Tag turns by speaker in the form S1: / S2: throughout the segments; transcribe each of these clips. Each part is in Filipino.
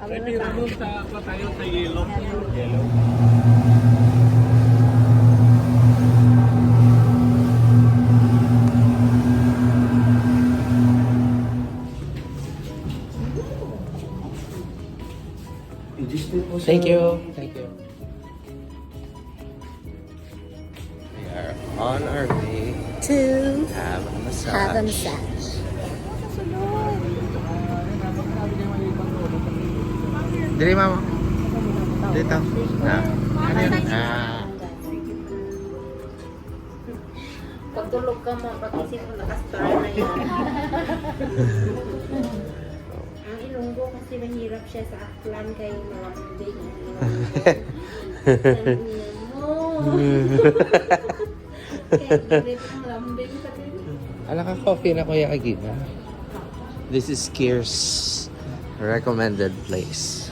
S1: May room sa pa tayo sa yellow. Yellow.
S2: Thank you. Thank you. We are on our way
S3: To
S2: to have a massage.
S3: have a massage.
S2: Dili, mama. Dito. Ah.
S3: Pagtulog ka mo, pag-isip mo, nakastar na yan. Ang Ilonggo kasi mahirap siya sa Aklan kay malambing. Ang mo. Kaya galit ang lambing sa
S2: Ala ka coffee na Kuya Agina. This is Kier's recommended place.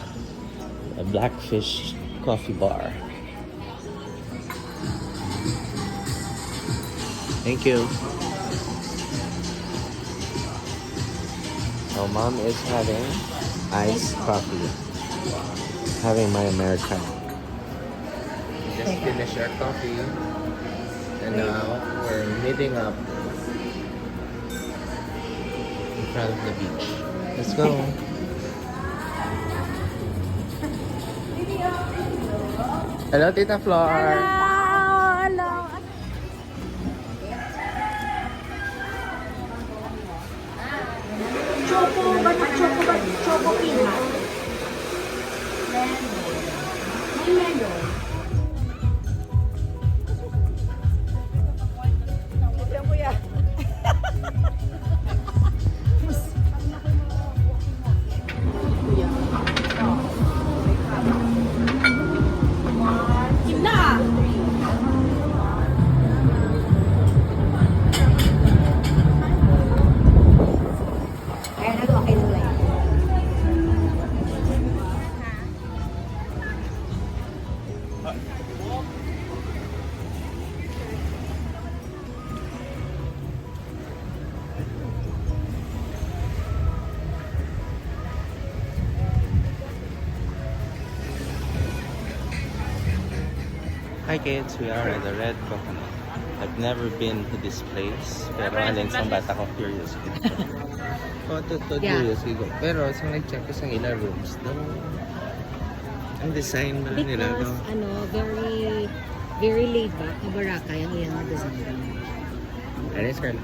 S2: A Blackfish Coffee Bar. Thank you. So mom is having iced coffee. Having my Americano. We just finished our coffee. And now we're meeting up in front of the beach. Let's go. Hello, Tita Flor.
S3: Hello. Choco ba? Choco peanut. May melon.
S2: Hi kids, we are at the Red Coconut. I've never been to this place, pero alin sa bata ko curious ko. Curious ko. Pero sa nag-check ko sa ilang rooms, ang design na nila.
S3: Because, very, very laid back. Kabaraka yung iyan na design.
S2: Ano is girl?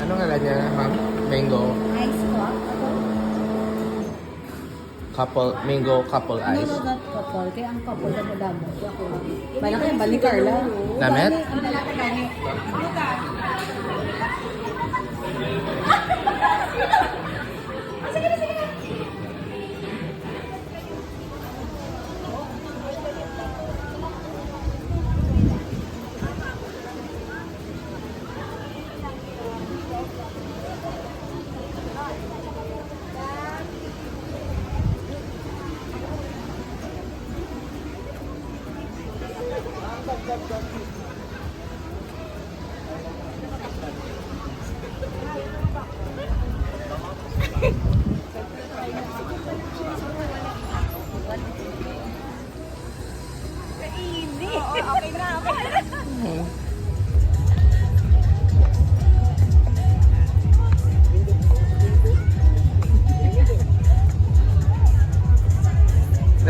S2: Ano nga niya, ma'am? Mango
S3: Ice cup.
S2: couple, mango couple
S3: No,
S2: ice.
S3: not couple. Kaya ang couple na madamo. Malaki ang balik, Carla.
S2: Namet?
S3: Ang lalaki gani.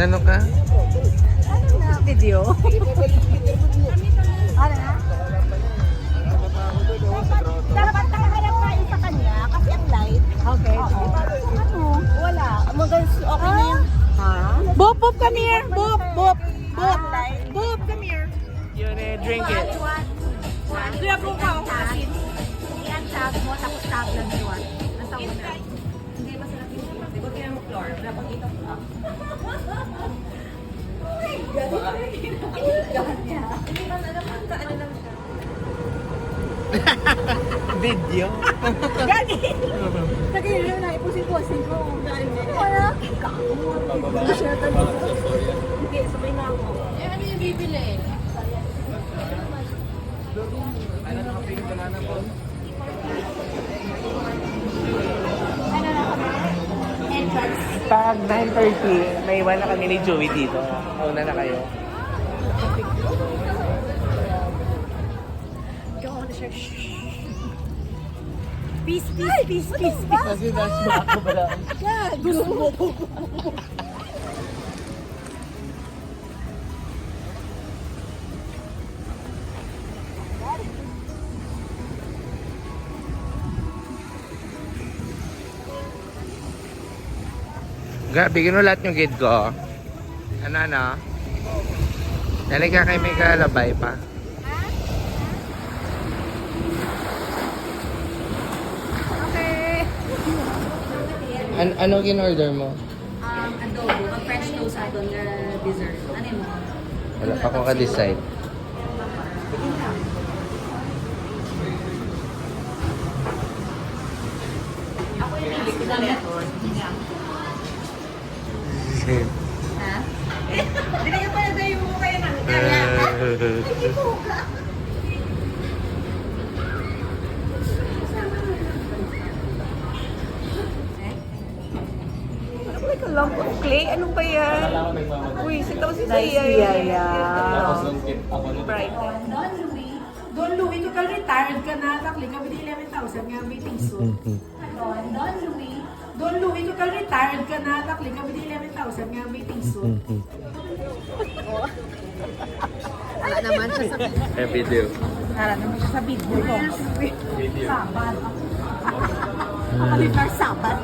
S2: Ano ka?
S3: Ano na? Video? Ano na? Dapat nakaharap tayo sa kanya kasi ang light. Okay. Ano? Wala. Okay na yun. Ha?
S4: Boop, boop, come here. Boop, boop, boop. Boop, come here.
S2: You drink it.
S4: Kaya po ka ako kasi.
S3: I-untag mo tapos tag lang yun. Nasa una.
S4: Hindi masarap yung boop. Di ba kaya mo, Flor? Napakita ko ka.
S3: Galit niya.
S4: Hindi man alam ang kaano lang siya.
S2: Video.
S4: Gagi! Nagkailan na, ipusin-pusin ko. Wala. Share talaga. Hindi, sabay na ako.
S3: Ano yung bibili? Ano na kami? Entrance.
S2: Pag 9:30, may iwan na kami ni Joey dito. Una na kayo.
S4: Go on, share. Peace, peace, peace, peace, peace.
S2: Kasi nasa ako ba lang?
S4: Gusto mo po.
S2: Bigyan mo lahat yung gate ko. Ano na? Dali ka kay may kalabay pa.
S4: Okay.
S2: Ano in-order mo?
S3: Adobo, ang French toast add-on na dessert. Ano mo?
S2: Wala pa akong ka-decide.
S3: Ako yung hindi ko na meron. Ha? Hindi ka pala tayo mo kayo ng kaya. Hindi po ka.
S4: Ano ba ka lump of clay? Ano ba yan? Uy, sitaw si
S1: Tapos
S4: Saya.
S1: nung kit ako nito.
S4: Bright.
S5: Don Louis, total retired ka na, takli kami di 11,000 nga meeting soon.
S3: Don Louis.
S5: Don Louis, total retired ka na, takli kami di 11,000 nga meeting soon.
S4: Wala naman siya sa
S2: Eh, video.
S4: Wala naman siya sa video ko.
S1: Video.
S5: Sabat.
S4: Kalitar sabat.